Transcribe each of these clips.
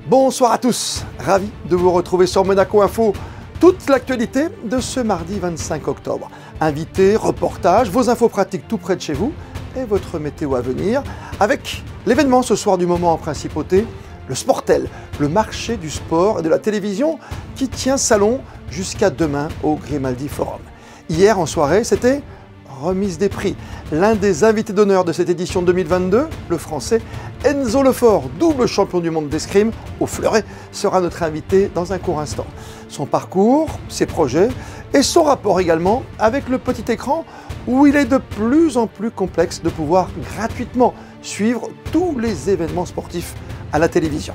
Bonsoir à tous, ravi de vous retrouver sur Monaco Info. Toute l'actualité de ce mardi 25 octobre. Invités, reportages, vos infos pratiques tout près de chez vous et votre météo à venir. Avec l'événement ce soir du moment en principauté, le Sportel, le marché du sport et de la télévision qui tient salon jusqu'à demain au Grimaldi Forum. Hier en soirée, c'était remise des prix. L'un des invités d'honneur de cette édition 2022, le français Enzo Lefort, double champion du monde d'escrime au fleuret, sera notre invité dans un court instant. Son parcours, ses projets et son rapport également avec le petit écran où il est de plus en plus complexe de pouvoir gratuitement suivre tous les événements sportifs à la télévision.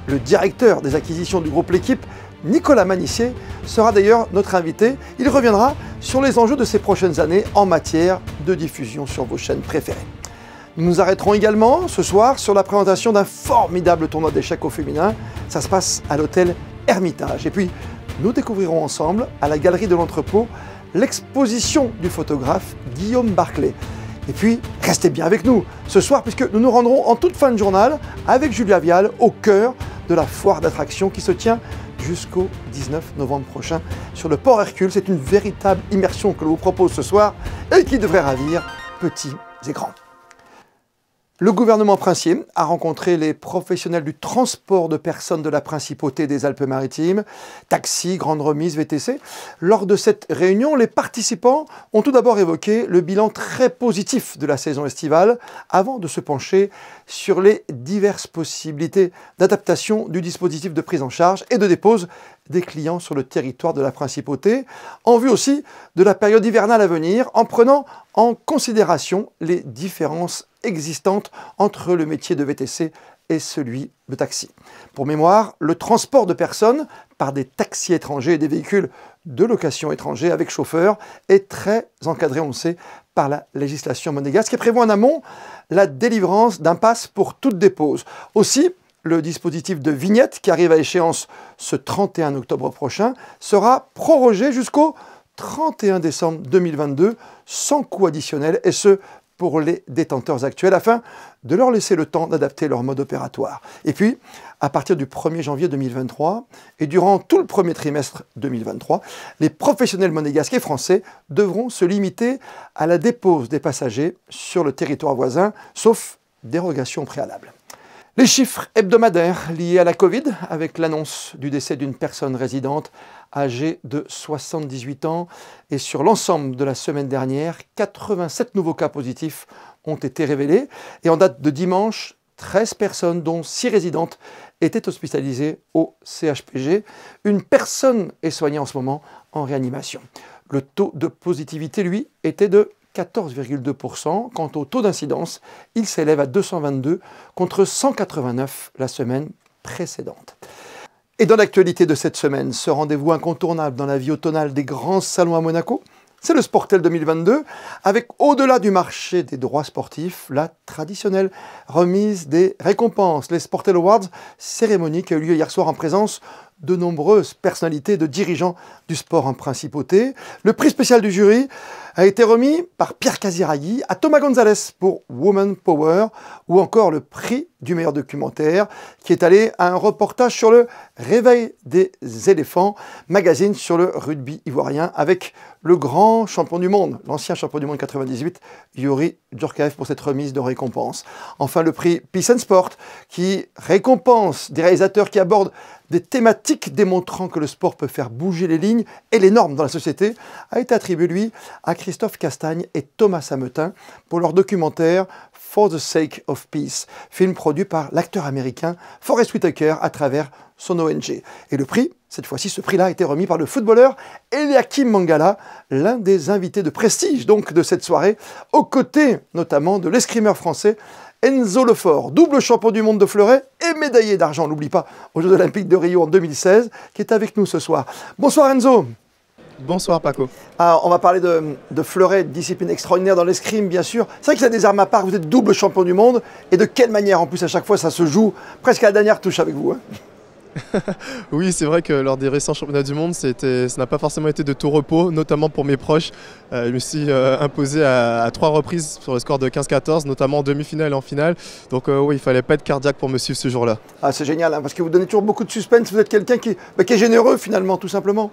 Le directeur des acquisitions du groupe L'Équipe, Nicolas Manissier, sera d'ailleurs notre invité. Il reviendra sur les enjeux de ces prochaines années en matière de diffusion sur vos chaînes préférées. Nous nous arrêterons également ce soir sur la présentation d'un formidable tournoi d'échecs au féminin. Ça se passe à l'hôtel Hermitage. Et puis, nous découvrirons ensemble, à la Galerie de l'Entrepôt, l'exposition du photographe Guillaume Barclay. Et puis, restez bien avec nous ce soir, puisque nous nous rendrons en toute fin de journal avec Julia Vial au cœur de la foire d'attractions qui se tient jusqu'au 19 novembre prochain sur le port Hercule. C'est une véritable immersion que l'on vous propose ce soir et qui devrait ravir petits et grands. Le gouvernement princier a rencontré les professionnels du transport de personnes de la principauté des Alpes-Maritimes, taxi, grande remise, VTC. Lors de cette réunion, les participants ont tout d'abord évoqué le bilan très positif de la saison estivale avant de se pencher sur les diverses possibilités d'adaptation du dispositif de prise en charge et de dépose des clients sur le territoire de la principauté, en vue aussi de la période hivernale à venir, en prenant en considération les différences existantes entre le métier de VTC et celui de taxi. Pour mémoire, le transport de personnes par des taxis étrangers et des véhicules de location étrangers avec chauffeur est très encadré, on le sait, par la législation monégasque qui prévoit en amont la délivrance d'un pass pour toute dépose. Aussi, le dispositif de vignette qui arrive à échéance ce 31 octobre prochain sera prorogé jusqu'au 31 décembre 2022 sans coût additionnel et ce pour les détenteurs actuels afin de leur laisser le temps d'adapter leur mode opératoire. Et puis, à partir du 1er janvier 2023 et durant tout le premier trimestre 2023, les professionnels monégasques et français devront se limiter à la dépose des passagers sur le territoire voisin, sauf dérogation préalable. Les chiffres hebdomadaires liés à la Covid, avec l'annonce du décès d'une personne résidente âgée de 78 ans. Et sur l'ensemble de la semaine dernière, 87 nouveaux cas positifs ont été révélés. Et en date de dimanche, 13 personnes, dont 6 résidentes, étaient hospitalisées au CHPG. Une personne est soignée en ce moment en réanimation. Le taux de positivité, lui, était de 14,2%. Quant au taux d'incidence, il s'élève à 222 contre 189 la semaine précédente. Et dans l'actualité de cette semaine, ce rendez-vous incontournable dans la vie automnale des grands salons à Monaco, c'est le Sportel 2022, avec au-delà du marché des droits sportifs, la traditionnelle remise des récompenses, les Sportel Awards, cérémonie qui a eu lieu hier soir en présence de nombreuses personnalités de dirigeants du sport en principauté. Le prix spécial du jury a été remis par Pierre Casiraghi à Thomas Gonzalez pour Woman Power ou encore le prix du meilleur documentaire qui est allé à un reportage sur le réveil des éléphants, magazine sur le rugby ivoirien avec le grand champion du monde, l'ancien champion du monde 98, Yuri Djorkaeff pour cette remise de récompense. Enfin le prix Peace and Sport qui récompense des réalisateurs qui abordent des thématiques démontrant que le sport peut faire bouger les lignes et les normes dans la société, a été attribué, lui, à Christophe Castagne et Thomas Sametin pour leur documentaire For the Sake of Peace, film produit par l'acteur américain Forest Whitaker à travers son ONG. Et le prix, cette fois-ci, ce prix-là a été remis par le footballeur Eliakim Mangala, l'un des invités de prestige donc de cette soirée, aux côtés notamment de l'escrimeur français Enzo Lefort, double champion du monde de fleuret et médaillé d'argent, on n'oublie pas, aux Jeux Olympiques de Rio en 2016, qui est avec nous ce soir. Bonsoir Enzo. Bonsoir Paco. Alors, on va parler de fleuret, de discipline extraordinaire dans l'escrime, bien sûr. C'est vrai que ça a des armes à part, vous êtes double champion du monde. Et de quelle manière, en plus, à chaque fois, ça se joue presque à la dernière touche avec vous. Oui, c'est vrai que lors des récents championnats du monde, ça n'a pas forcément été de tout repos, notamment pour mes proches. Je me suis imposé à 3 reprises sur le score de 15-14, notamment en demi-finale et en finale. Donc oui, il ne fallait pas être cardiaque pour me suivre ce jour-là. Ah, c'est génial, hein, parce que vous donnez toujours beaucoup de suspense. Vous êtes quelqu'un qui est généreux finalement, tout simplement.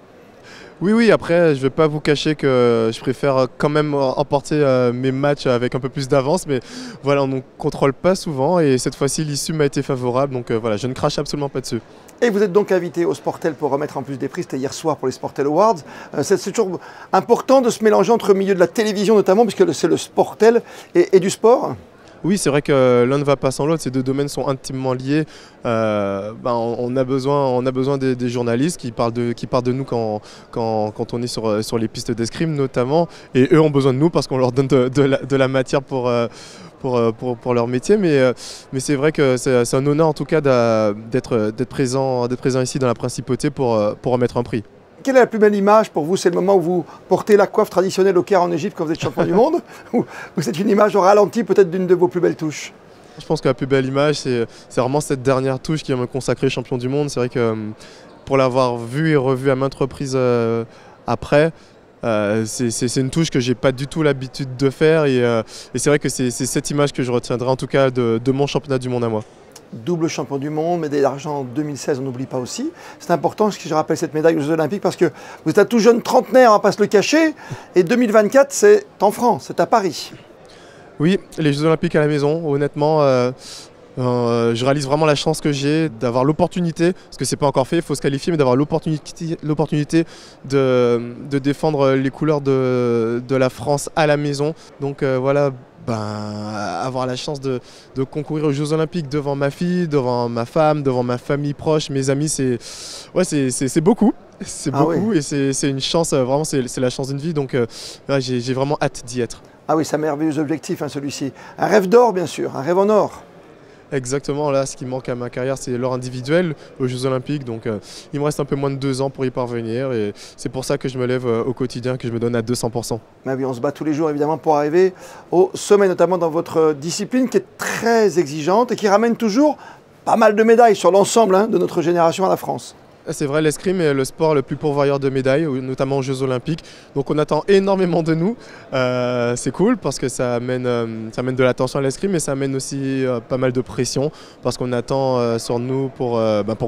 Oui, après, je ne vais pas vous cacher que je préfère quand même emporter mes matchs avec un peu plus d'avance. Mais voilà, on ne contrôle pas souvent et cette fois-ci, l'issue m'a été favorable. Donc voilà, je ne crache absolument pas dessus. Et vous êtes donc invité au Sportel pour remettre en plus des prix. C'était hier soir pour les Sportel Awards. C'est toujours important de se mélanger entre le milieu de la télévision notamment, puisque c'est le Sportel et du sport. Oui, c'est vrai que l'un ne va pas sans l'autre, ces deux domaines sont intimement liés. On a besoin des journalistes qui parlent de nous quand on est sur les pistes d'escrime notamment. Et eux ont besoin de nous parce qu'on leur donne de la matière pour leur métier. Mais c'est vrai que c'est un honneur en tout cas d'être présent ici dans la Principauté pour remettre un prix. Quelle est la plus belle image pour vous? C'est le moment où vous portez la coiffe traditionnelle au Caire en Égypte quand vous êtes champion du monde? Ou c'est une image au ralenti peut-être d'une de vos plus belles touches? Je pense que la plus belle image, c'est vraiment cette dernière touche qui va me consacrer champion du monde. C'est vrai que pour l'avoir vu et revu à maintes reprises après, c'est une touche que j'ai pas du tout l'habitude de faire. Et c'est vrai que c'est cette image que je retiendrai en tout cas de mon championnat du monde à moi. Double champion du monde, médaille d'argent en 2016, on n'oublie pas aussi. C'est important que je rappelle cette médaille aux Jeux Olympiques parce que vous êtes un tout jeune trentenaire, on va pas se le cacher. Et 2024, c'est en France, c'est à Paris. Oui, les Jeux Olympiques à la maison, honnêtement, je réalise vraiment la chance que j'ai d'avoir l'opportunité, parce que c'est pas encore fait, il faut se qualifier, mais d'avoir l'opportunité de défendre les couleurs de la France à la maison. Donc voilà. Avoir la chance de concourir aux Jeux Olympiques devant ma fille, devant ma femme, devant ma famille proche, mes amis, c'est beaucoup. C'est beaucoup oui. Et c'est une chance, vraiment c'est la chance d'une vie, donc j'ai vraiment hâte d'y être. Ah oui, c'est un merveilleux objectif hein, celui-ci. Un rêve d'or bien sûr, un rêve en or. Exactement, là ce qui manque à ma carrière c'est l'or individuel aux Jeux Olympiques, donc il me reste un peu moins de 2 ans pour y parvenir et c'est pour ça que je me lève au quotidien, que je me donne à 200%. Mais oui, on se bat tous les jours évidemment pour arriver au sommet, notamment dans votre discipline qui est très exigeante et qui ramène toujours pas mal de médailles sur l'ensemble hein, de notre génération à la France. C'est vrai, l'escrime est le sport le plus pourvoyeur de médailles, notamment aux Jeux Olympiques. Donc on attend énormément de nous. C'est cool parce que ça amène de l'attention à l'escrime, mais ça amène aussi pas mal de pression parce qu'on attend sur nous pour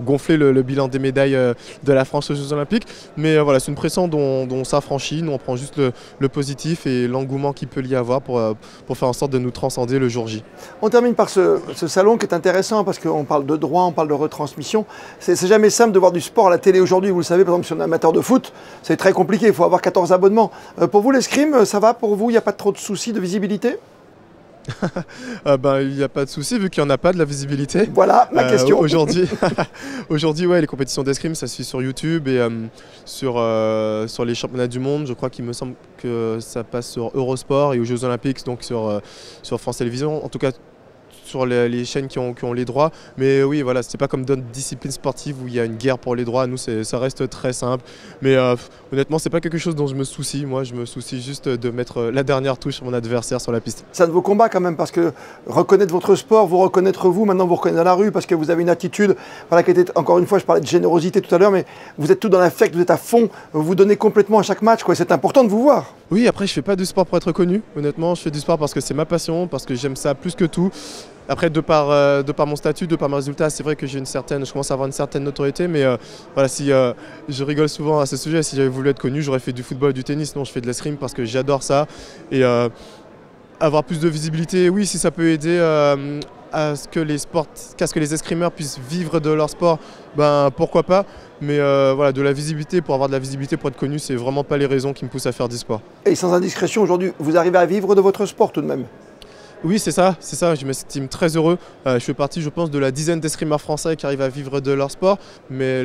gonfler le bilan des médailles de la France aux Jeux Olympiques. Mais voilà, c'est une pression dont on s'affranchit. Nous on prend juste le positif et l'engouement qu'il peut y avoir pour faire en sorte de nous transcender le jour J. On termine par ce salon qui est intéressant parce qu'on parle de droit, on parle de retransmission. C'est jamais simple de voir du sport à la télé aujourd'hui, vous le savez, par exemple, si on est amateur de foot, c'est très compliqué, il faut avoir 14 abonnements. Pour vous, l'escrime, ça va pour vous? Il n'y a pas trop de soucis de visibilité? Il n'y a pas de souci vu qu'il n'y en a pas de la visibilité. Voilà ma question. Aujourd'hui, ouais, les compétitions d'escrime, ça se suit sur YouTube et sur les championnats du monde. Je crois qu'il me semble que ça passe sur Eurosport et aux Jeux Olympiques, donc sur France Télévisions. En tout cas, sur les chaînes qui ont les droits, mais oui voilà, c'est pas comme d'autres disciplines sportives où il y a une guerre pour les droits. Nous ça reste très simple, mais honnêtement c'est pas quelque chose dont je me soucie. Moi je me soucie juste de mettre la dernière touche sur mon adversaire sur la piste. C'est un de vos combats quand même, parce que reconnaître votre sport, vous reconnaître vous, maintenant vous reconnaissez dans la rue parce que vous avez une attitude, voilà, qui était, encore une fois je parlais de générosité tout à l'heure, mais vous êtes tout dans l'affect, vous êtes à fond, vous vous donnez complètement à chaque match, quoi. C'est important de vous voir. Oui, après je fais pas du sport pour être connu, honnêtement je fais du sport parce que c'est ma passion, parce que j'aime ça plus que tout. Après, de par mon statut, de par mes résultats, c'est vrai que je commence à avoir une certaine notoriété, mais voilà, si je rigole souvent à ce sujet, si j'avais voulu être connu, j'aurais fait du football, du tennis. Non, je fais de l'escrime parce que j'adore ça. Et avoir plus de visibilité, oui, si ça peut aider à ce que les escrimeurs puissent vivre de leur sport, pourquoi pas. Mais voilà, de la visibilité, pour avoir de la visibilité, pour être connu, c'est vraiment pas les raisons qui me poussent à faire du sport. Et sans indiscrétion, aujourd'hui, vous arrivez à vivre de votre sport tout de même? Oui, c'est ça, je m'estime très heureux. Je fais partie, je pense, de la dizaine d'escrimeurs français qui arrivent à vivre de leur sport, mais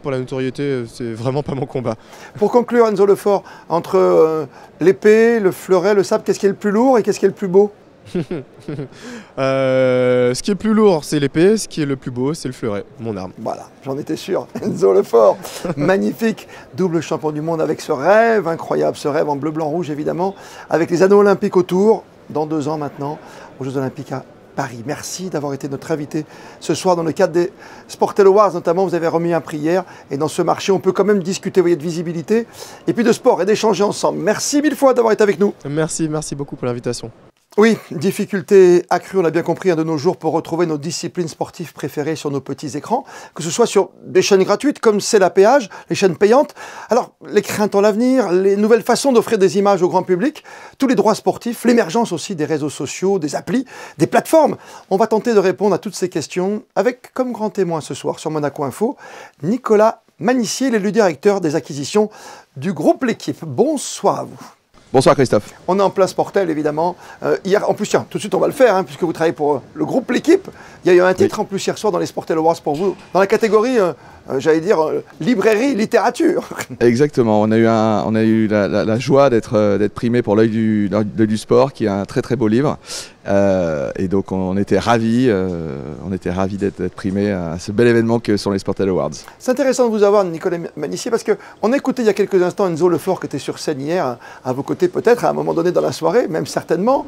pour la notoriété, c'est vraiment pas mon combat. Pour conclure, Enzo Lefort, entre l'épée, le fleuret, le sabre, qu'est-ce qui est le plus lourd et qu'est-ce qui est le plus beau? Ce qui est plus lourd, c'est l'épée, ce qui est le plus beau, c'est le fleuret, mon arme. Voilà, j'en étais sûr. Enzo Lefort, magnifique, double champion du monde avec ce rêve incroyable, ce rêve en bleu, blanc, rouge évidemment, avec les anneaux olympiques autour. Dans 2 ans maintenant, aux Jeux Olympiques à Paris. Merci d'avoir été notre invité ce soir dans le cadre des Sportel Awards. Notamment, vous avez remis un prix hier. Et dans ce marché, on peut quand même discuter, vous voyez, de visibilité et puis de sport et d'échanger ensemble. Merci mille fois d'avoir été avec nous. Merci beaucoup pour l'invitation. Oui, difficulté accrue, on l'a bien compris, de nos jours pour retrouver nos disciplines sportives préférées sur nos petits écrans, que ce soit sur des chaînes gratuites comme c'est la péage, les chaînes payantes. Alors, les craintes en l'avenir, les nouvelles façons d'offrir des images au grand public, tous les droits sportifs, l'émergence aussi des réseaux sociaux, des applis, des plateformes. On va tenter de répondre à toutes ces questions avec comme grand témoin ce soir sur Monaco Info, Nicolas Manissier, l'élu directeur des acquisitions du groupe L'Équipe. Bonsoir à vous. Bonsoir Christophe. On est en plein Sportel évidemment. Hier, en plus, tiens, tout de suite on va le faire, puisque vous travaillez pour le groupe L'Équipe. Il y a eu un titre en plus hier soir dans les Sportel Awards pour vous, dans la catégorie, j'allais dire, librairie, littérature. Exactement, on a eu la joie d'être primé pour l'œil du sport, qui est un très très beau livre. Et donc on était ravis d'être primé à ce bel événement que sont les Sportel Awards. C'est intéressant de vous avoir, Nicolas Manissier, parce qu'on a écouté il y a quelques instants Enzo Lefort qui était sur scène hier, à vos côtés peut-être, à un moment donné dans la soirée, même certainement,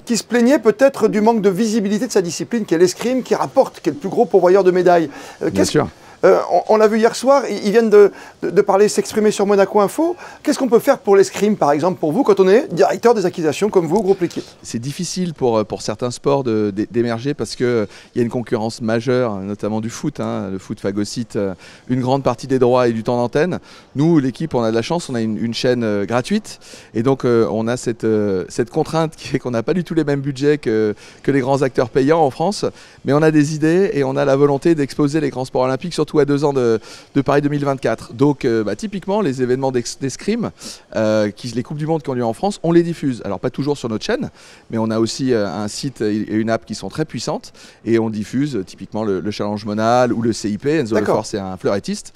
qui se plaignait peut-être du manque de visibilité de sa discipline, qui est l'escrime, qui rapporte, qui est le plus gros pourvoyeur de médailles. Bien sûr. On l'a vu hier soir, ils viennent de parler, s'exprimer sur Monaco Info. Qu'est-ce qu'on peut faire pour l'escrime, par exemple, pour vous, quand on est directeur des acquisitions comme vous, au groupe L'Équipe? C'est difficile pour certains sports d'émerger parce qu'il y a une concurrence majeure, notamment du foot. Le foot phagocyte une grande partie des droits et du temps d'antenne. Nous, L'Équipe, on a de la chance, on a une chaîne gratuite. Et donc, on a cette contrainte qui fait qu'on n'a pas du tout les mêmes budgets que les grands acteurs payants en France. Mais on a des idées et on a la volonté d'exposer les grands sports olympiques, surtout à 2 ans de Paris 2024. Donc typiquement les événements d'escrime, les Coupes du Monde qui ont lieu en France, on les diffuse. Alors pas toujours sur notre chaîne, mais on a aussi un site et une app qui sont très puissantes et on diffuse typiquement le Challenge Monal ou le CIP. Enzo Lefort, c'est un fleurettiste.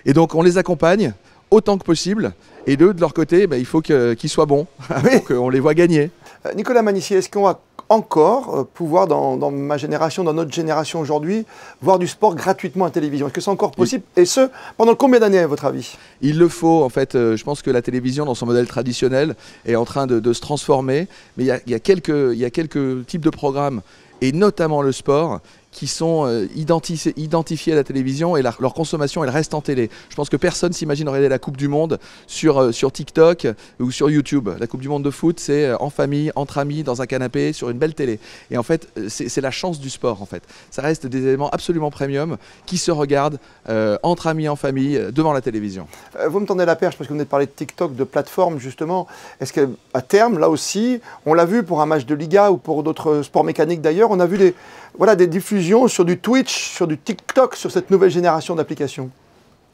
Et donc on les accompagne autant que possible. Et de leur côté, il faut qu'ils soient bons, pour qu'on les voit gagner. Nicolas Manissier, est-ce qu'on va encore pouvoir, dans ma génération, dans notre génération aujourd'hui, voir du sport gratuitement à la télévision? Est-ce que c'est encore possible? Et ce, pendant combien d'années, à votre avis? Il le faut, en fait. Je pense que la télévision, dans son modèle traditionnel, est en train de se transformer. Mais il y a quelques types de programmes, et notamment le sport, qui sont identifiés à la télévision et leur consommation, elle reste en télé. Je pense que personne s'imagine regarder la Coupe du Monde sur TikTok ou sur YouTube. La Coupe du Monde de foot, c'est en famille, entre amis, dans un canapé, sur une belle télé. Et en fait, c'est la chance du sport, en fait. Ça reste des éléments absolument premium qui se regardent entre amis, en famille, devant la télévision. Vous me tendez la perche parce que vous venez de parler de TikTok, de plateforme, justement. Est-ce qu'à terme, là aussi, on l'a vu pour un match de Liga ou pour d'autres sports mécaniques d'ailleurs, on a vu des diffusions sur du Twitch, sur du TikTok, sur cette nouvelle génération d'applications?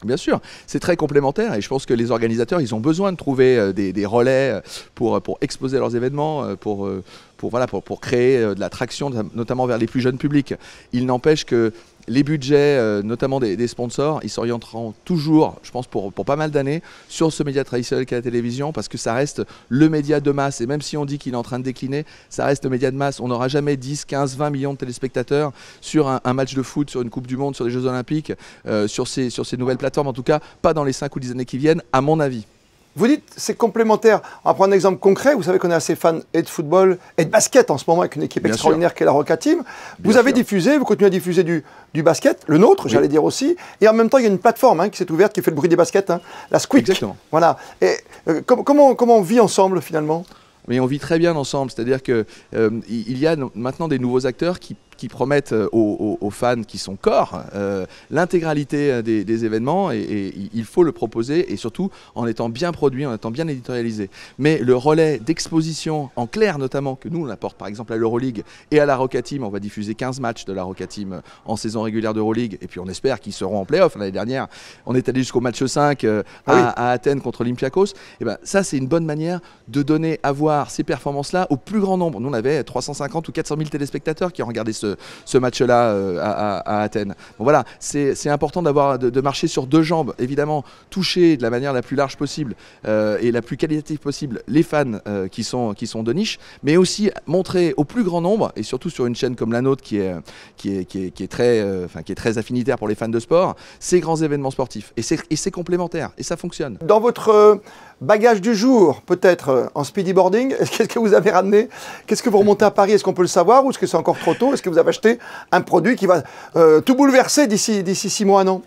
Bien sûr, c'est très complémentaire et je pense que les organisateurs, ils ont besoin de trouver des relais pour exposer leurs événements, pour créer de l'attraction, notamment vers les plus jeunes publics. Il n'empêche que les budgets, notamment des sponsors, ils s'orienteront toujours, je pense pour pas mal d'années, sur ce média traditionnel qu'est la télévision, parce que ça reste le média de masse. Et même si on dit qu'il est en train de décliner, ça reste le média de masse. On n'aura jamais 10, 15, 20 millions de téléspectateurs sur un match de foot, sur une Coupe du Monde, sur les Jeux Olympiques, sur ces nouvelles plateformes. En tout cas, pas dans les 5 ou 10 années qui viennent, à mon avis. Vous dites c'est complémentaire. On va prendre un exemple concret. Vous savez qu'on est assez fan et de football et de basket en ce moment avec une équipe extraordinaire qui est la Roca Team. Vous avez diffusé, vous continuez à diffuser du basket, le nôtre, j'allais dire aussi. Et en même temps, il y a une plateforme qui s'est ouverte, qui fait le bruit des baskets, la Squeak. Exactement. Voilà. Et comment on vit ensemble finalement? Mais on vit très bien ensemble. C'est-à-dire qu'il y a maintenant des nouveaux acteurs qui promettent aux fans qui sont corps l'intégralité des événements et il faut le proposer et surtout en étant bien produit, en étant bien éditorialisé. Mais le relais d'exposition en clair notamment que nous on apporte par exemple à l'Euroleague et à la Roca Team, on va diffuser 15 matchs de la Roca Team en saison régulière d'Euroleague et puis on espère qu'ils seront en play-off. L'année dernière on est allé jusqu'au match 5 à Athènes contre Olympiakos. Et ça c'est une bonne manière de donner à voir ces performances-là au plus grand nombre. Nous on avait 350 ou 400 000 téléspectateurs qui ont regardé ce match-là à Athènes. Bon, voilà, c'est important de marcher sur 2 jambes, évidemment, toucher de la manière la plus large possible et la plus qualitative possible les fans qui sont de niche, mais aussi montrer au plus grand nombre, et surtout sur une chaîne comme la nôtre qui est très affinitaire pour les fans de sport, ces grands événements sportifs. Et c'est complémentaire, et ça fonctionne. Dans votre Bagage du jour, peut-être en speedy boarding. Qu'est-ce que vous avez ramené? Qu'est-ce que vous remontez à Paris? Est-ce qu'on peut le savoir ou est-ce que c'est encore trop tôt? Est-ce que vous avez acheté un produit qui va tout bouleverser d'ici 6 mois, non?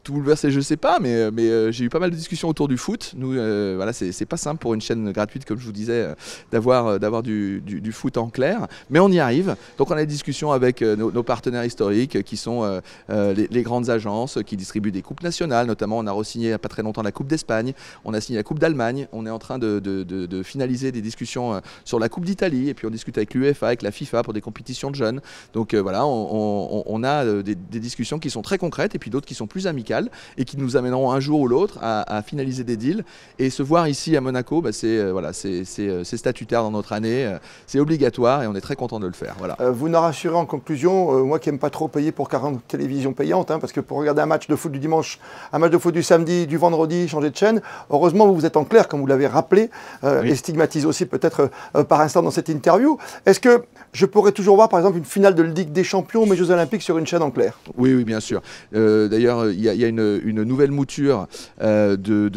Tout bouleversé, je sais pas, mais j'ai eu pas mal de discussions autour du foot. Nous, voilà, c'est pas simple pour une chaîne gratuite, comme je vous disais, d'avoir du foot en clair, mais on y arrive. Donc on a des discussions avec nos partenaires historiques qui sont les grandes agences qui distribuent des coupes nationales. Notamment, on a re-signé il n'y a pas très longtemps la Coupe d'Espagne, on a signé la Coupe d'Allemagne, on est en train de finaliser des discussions sur la Coupe d'Italie, et puis on discute avec l'UEFA, avec la FIFA pour des compétitions de jeunes. Donc voilà, on a des discussions qui sont très concrètes et puis d'autres qui sont plus amicales et qui nous amèneront un jour ou l'autre à finaliser des deals. Et se voir ici à Monaco, bah, c'est statutaire dans notre année, c'est obligatoire et on est très content de le faire. Voilà. Vous nous rassurez en conclusion, moi qui n'aime pas trop payer pour 40 télévisions payantes, parce que pour regarder un match de foot du dimanche, un match de foot du samedi, du vendredi, changer de chaîne, heureusement vous êtes en clair, comme vous l'avez rappelé, Oui. et stigmatisé aussi peut-être par instant dans cette interview. Est-ce que je pourrais toujours voir par exemple une finale de Ligue des Champions ou mes Jeux Olympiques sur une chaîne en clair? Oui, oui, bien sûr. D'ailleurs, il y a une nouvelle mouture du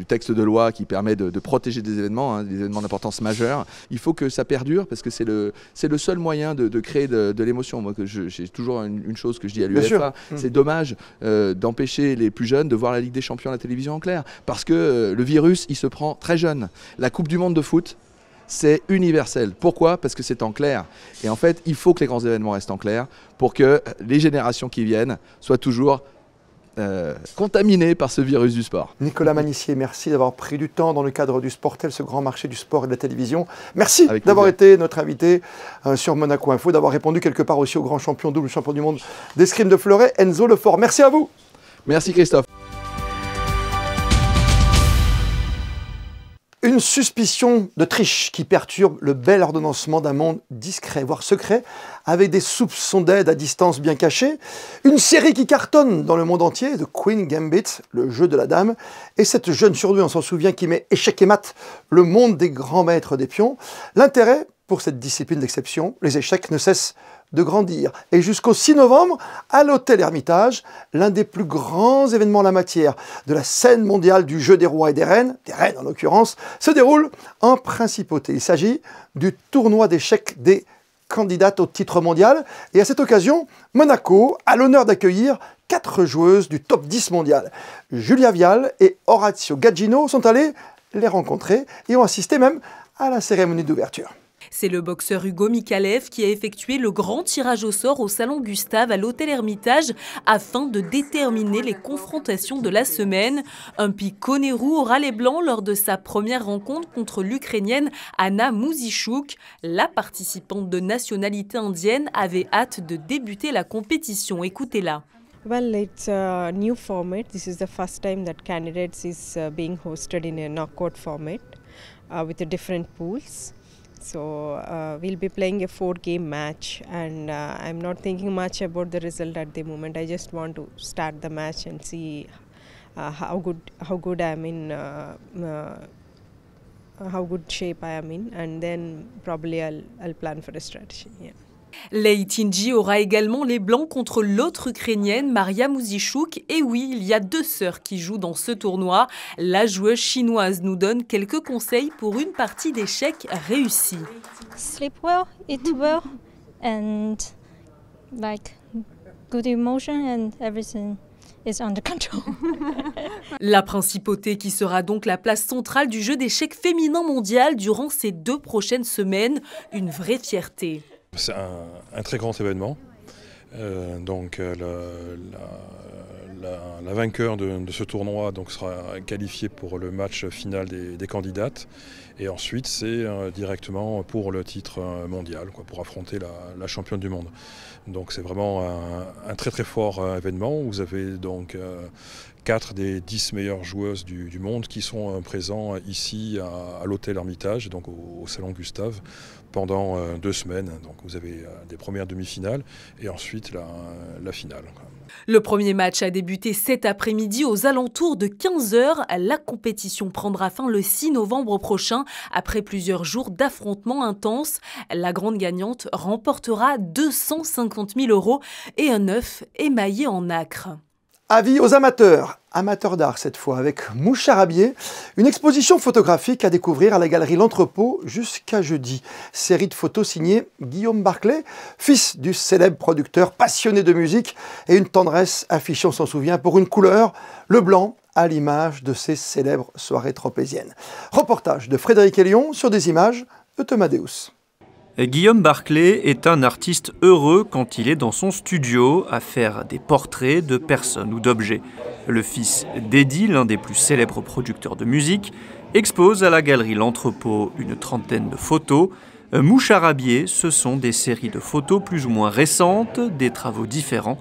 texte de loi qui permet de protéger des événements d'importance majeure. Il faut que ça perdure parce que c'est le seul moyen de créer de l'émotion. Moi, j'ai toujours une chose que je dis à l'UEFA, c'est dommage d'empêcher les plus jeunes de voir la Ligue des Champions à la télévision en clair parce que le virus, il se prend très jeune. La Coupe du Monde de foot, c'est universel. Pourquoi? Parce que c'est en clair. Et en fait, il faut que les grands événements restent en clair pour que les générations qui viennent soient toujours contaminées par ce virus du sport. Nicolas Manissier, merci d'avoir pris du temps dans le cadre du Sportel, ce grand marché du sport et de la télévision. Merci d'avoir été notre invité sur Monaco Info, d'avoir répondu quelque part aussi au grand champion, double champion du monde d'escrime de fleuret, Enzo Lefort. Merci à vous. Merci Christophe. Une suspicion de triche qui perturbe le bel ordonnancement d'un monde discret, voire secret, avec des soupçons d'aide à distance bien cachés. Une série qui cartonne dans le monde entier, The Queen Gambit, le jeu de la dame. Et cette jeune surdouée, on s'en souvient, qui met échec et mat le monde des grands maîtres des pions. L'intérêt pour cette discipline d'exception, les échecs ne cessent de grandir. Et jusqu'au 6 novembre, à l'Hôtel Hermitage, l'un des plus grands événements en la matière de la scène mondiale du jeu des rois et des reines en l'occurrence, se déroule en principauté. Il s'agit du tournoi d'échecs des candidates au titre mondial. Et à cette occasion, Monaco a l'honneur d'accueillir 4 joueuses du top 10 mondial. Julia Vial et Orazio Gaggino sont allés les rencontrer et ont assisté même à la cérémonie d'ouverture. C'est le boxeur Hugo Mikalev qui a effectué le grand tirage au sort au Salon Gustave à l'Hôtel Hermitage afin de déterminer les confrontations de la semaine. Un Pico Nehru aura les blancs lors de sa première rencontre contre l'Ukrainienne Anna Muzychuk. La participante de nationalité indienne avait hâte de débuter la compétition. Écoutez-la. Well, it's a new format. This is the first time that candidates is being hosted in a knockout format with the different pools. So we'll be playing a 4-game match, and I'm not thinking much about the result at the moment. I just want to start the match and see how good I'm in, how good shape I am in, and then probably I'll plan for a strategy. Yeah. Lei Tinji aura également les blancs contre l'autre Ukrainienne, Maria Muzychuk. Et oui, il y a 2 sœurs qui jouent dans ce tournoi. La joueuse chinoise nous donne quelques conseils pour une partie d'échecs réussie. Sleep well, eat well, and like good emotion and everything is under control. La principauté qui sera donc la place centrale du jeu d'échecs féminin mondial durant ces 2 prochaines semaines. Une vraie fierté. C'est un très grand événement. Donc la vainqueur de ce tournoi donc, sera qualifiée pour le match final des candidates. Et ensuite, c'est directement pour le titre mondial, quoi, pour affronter la championne du monde. Donc c'est vraiment un très très fort événement. Vous avez donc 4 des 10 meilleures joueuses du monde qui sont présents ici à l'Hôtel Hermitage, donc au Salon Gustave, pendant 2 semaines. Donc vous avez des premières demi-finales et ensuite la finale. Le premier match a débuté cet après-midi aux alentours de 15 h. La compétition prendra fin le 6 novembre prochain après plusieurs jours d'affrontements intenses. La grande gagnante remportera 250 000 € et un œuf émaillé en nacre. Avis aux amateurs d'art cette fois, avec Moucharabié, une exposition photographique à découvrir à la galerie L'Entrepôt jusqu'à jeudi. Série de photos signée Guillaume Barclay, fils du célèbre producteur passionné de musique, et une tendresse affichant son soutien pour une couleur, le blanc, à l'image de ces célèbres soirées tropéziennes. Reportage de Frédéric Elion sur des images de Thomas Deus. Guillaume Barclay est un artiste heureux quand il est dans son studio à faire des portraits de personnes ou d'objets. Le fils d'Eddie, l'un des plus célèbres producteurs de musique, expose à la galerie L'Entrepôt une trentaine de photos. Moucharabié, ce sont des séries de photos plus ou moins récentes, des travaux différents,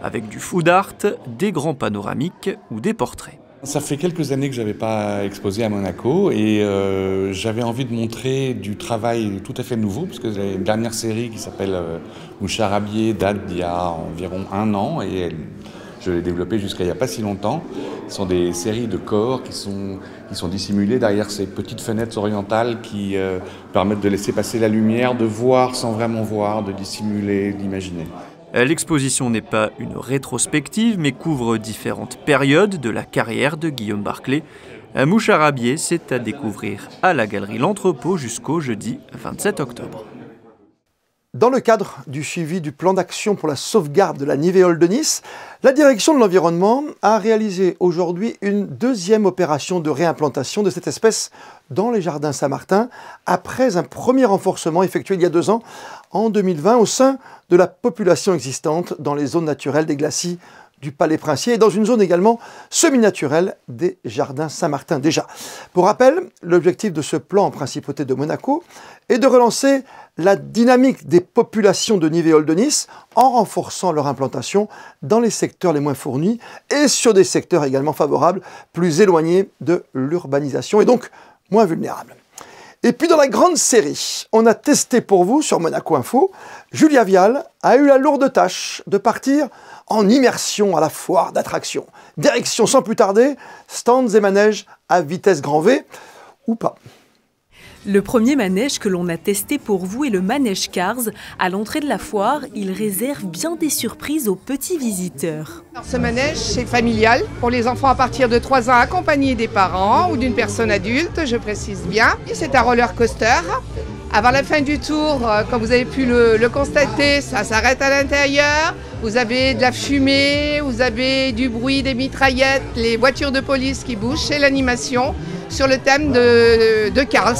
avec du food art, des grands panoramiques ou des portraits. Ça fait quelques années que je n'avais pas exposé à Monaco et j'avais envie de montrer du travail tout à fait nouveau parce que j'ai une dernière série qui s'appelle Moucharabié date d'il y a environ 1 an et je l'ai développée jusqu'à il n'y a pas si longtemps. Ce sont des séries de corps qui sont dissimulés derrière ces petites fenêtres orientales qui permettent de laisser passer la lumière, de voir sans vraiment voir, de dissimuler, d'imaginer. L'exposition n'est pas une rétrospective, mais couvre différentes périodes de la carrière de Guillaume Barclay. Moucharabié, c'est à découvrir à la galerie L'Entrepôt jusqu'au jeudi 27 octobre. Dans le cadre du suivi du plan d'action pour la sauvegarde de la nivéole de Nice, la direction de l'environnement a réalisé aujourd'hui une deuxième opération de réimplantation de cette espèce dans les jardins Saint-Martin, après un premier renforcement effectué il y a 2 ans, en 2020, au sein de la population existante dans les zones naturelles des glacis du Palais Princier et dans une zone également semi-naturelle des jardins Saint-Martin déjà. Pour rappel, l'objectif de ce plan en principauté de Monaco est de relancer la dynamique des populations de nivéole de Nice en renforçant leur implantation dans les secteurs les moins fournis et sur des secteurs également favorables, plus éloignés de l'urbanisation et donc moins vulnérables. Et puis dans la grande série, on a testé pour vous sur Monaco Info, Julia Vial a eu la lourde tâche de partir en immersion à la foire d'attractions. Direction sans plus tarder, stands et manèges à vitesse grand V, ou pas. Le premier manège que l'on a testé pour vous est le manège Cars. À l'entrée de la foire, il réserve bien des surprises aux petits visiteurs. Alors, ce manège, c'est familial pour les enfants à partir de 3 ans accompagnés des parents ou d'une personne adulte, je précise bien. C'est un roller coaster. Avant la fin du tour, comme vous avez pu le constater, ça s'arrête à l'intérieur. Vous avez de la fumée, vous avez du bruit des mitraillettes, les voitures de police qui bougent, c'est l'animation sur le thème de Cars.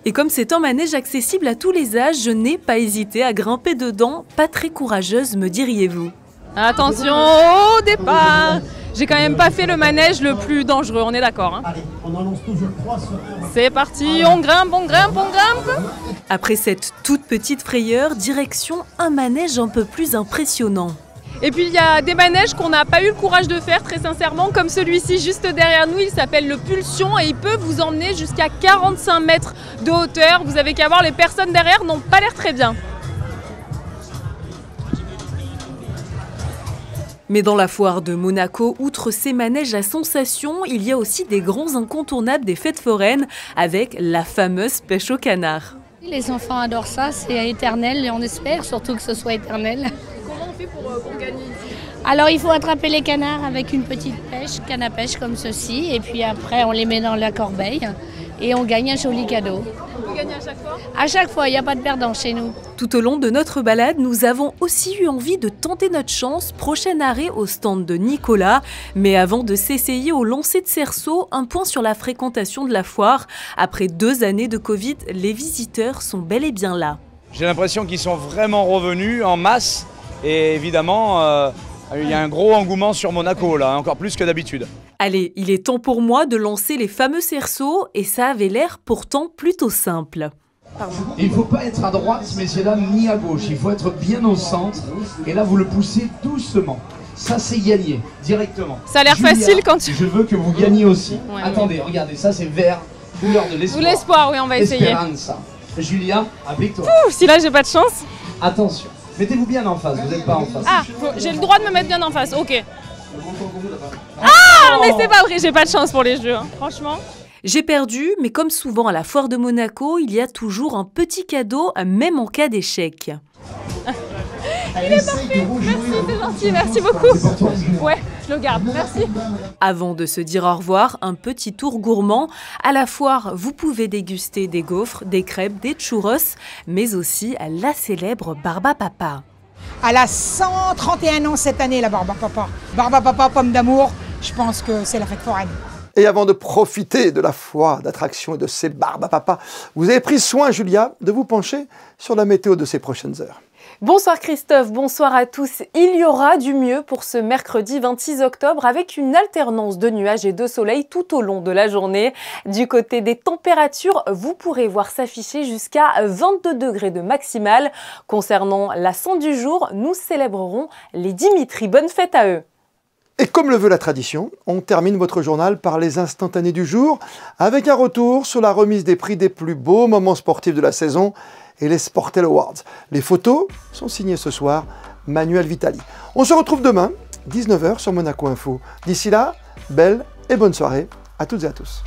Et comme c'est un manège accessible à tous les âges, je n'ai pas hésité à grimper dedans. Pas très courageuse, me diriez-vous. Attention au départ! J'ai quand même pas fait le manège le plus dangereux, on est d'accord. Hein. Allez, on en lance toujours 3 sur 1. C'est parti, on grimpe, on grimpe, on grimpe. Après cette toute petite frayeur, direction un manège un peu plus impressionnant. Et puis il y a des manèges qu'on n'a pas eu le courage de faire très sincèrement, comme celui-ci juste derrière nous, il s'appelle le Pulsion et il peut vous emmener jusqu'à 45 mètres de hauteur. Vous avez qu'à voir, les personnes derrière n'ont pas l'air très bien. Mais dans la foire de Monaco, outre ces manèges à sensations, il y a aussi des grands incontournables des fêtes foraines avec la fameuse pêche au canard. Les enfants adorent ça, c'est éternel et on espère surtout que ce soit éternel. Comment on fait pour gagner? Alors il faut attraper les canards avec une petite pêche, canne à pêche comme ceci, et puis après on les met dans la corbeille et on gagne un joli cadeau. On peut gagner à chaque fois? À chaque fois, il n'y a pas de perdant chez nous. Tout au long de notre balade, nous avons aussi eu envie de tenter notre chance. Prochain arrêt au stand de Nicolas. Mais avant de s'essayer au lancer de cerceau, un point sur la fréquentation de la foire. Après 2 années de Covid, les visiteurs sont bel et bien là. J'ai l'impression qu'ils sont vraiment revenus en masse. Et évidemment, il y a un gros engouement sur Monaco, là, encore plus que d'habitude. Allez, il est temps pour moi de lancer les fameux cerceaux et ça avait l'air pourtant plutôt simple. Il ne faut pas être à droite, messieurs dames, ni à gauche. Il faut être bien au centre. Et là, vous le poussez doucement. Ça, c'est gagné, directement. Ça a l'air facile quand tu... Je veux que vous gagniez aussi. Ouais, attendez, regardez, ça c'est vert, couleur de l'espoir. L'espoir, oui, on va essayer. Esperanza. Julia, applique-toi. Si là, j'ai pas de chance. Attention, mettez-vous bien en face, vous n'êtes pas en face. Ah, j'ai le droit de me mettre bien en face, ok. Ah, mais c'est pas vrai, j'ai pas de chance pour les jeux, hein. Franchement. J'ai perdu, mais comme souvent à la foire de Monaco, il y a toujours un petit cadeau, même en cas d'échec. Il est parfait, merci, c'est gentil, merci beaucoup. Ouais, je le garde. Merci. Avant de se dire au revoir, un petit tour gourmand. À la foire, vous pouvez déguster des gaufres, des crêpes, des churros, mais aussi la célèbre Barba Papa. Elle a 131 ans cette année, la Barba Papa. Barba Papa, pomme d'amour, je pense que c'est la fête foraine. Et avant de profiter de la foire d'attractions et de ces Barba Papa, vous avez pris soin, Julia, de vous pencher sur la météo de ces prochaines heures. Bonsoir Christophe, bonsoir à tous. Il y aura du mieux pour ce mercredi 26 octobre avec une alternance de nuages et de soleil tout au long de la journée. Du côté des températures, vous pourrez voir s'afficher jusqu'à 22 degrés de maximale. Concernant la sang du jour, nous célébrerons les Dimitri. Bonne fête à eux. Et comme le veut la tradition, on termine votre journal par les instantanés du jour avec un retour sur la remise des prix des plus beaux moments sportifs de la saison et les Sportel Awards. Les photos sont signées ce soir, Manuel Vitali. On se retrouve demain, 19h sur Monaco Info. D'ici là, belle et bonne soirée à toutes et à tous.